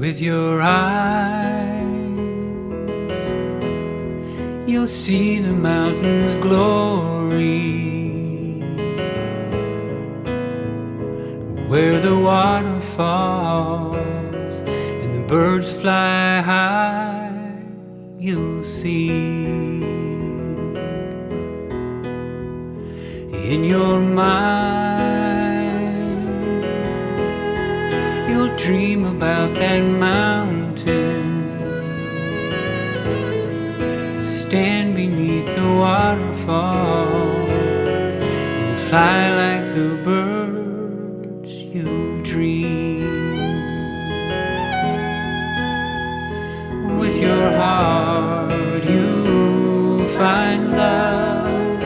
With your eyes, you'll see the mountain's glory, where the water falls and the birds fly high. You'll see in your mind, you'll dream about that mountain, stand beneath the waterfall and fly like the birds you dream. With your heart you'll find love,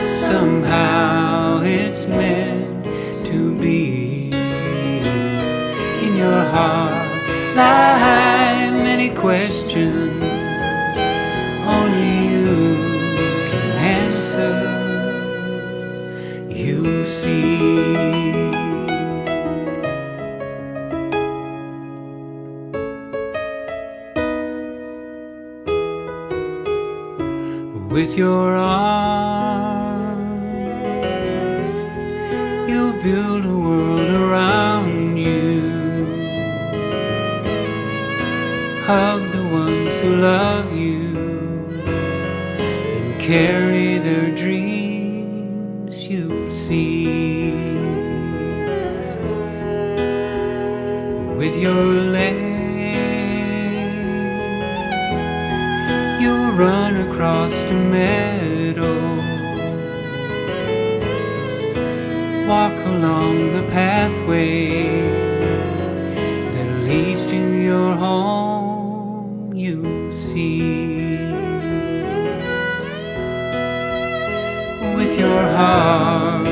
somehow it's meant to be. In your heart lie many questions only you can answer. You see, with your arms you'll build a world around you, hug the ones who love you and carry their dreams. You'll see, with your legs you'll run across the meadow, walk along the pathway that leads to your home. You'll see, with your heart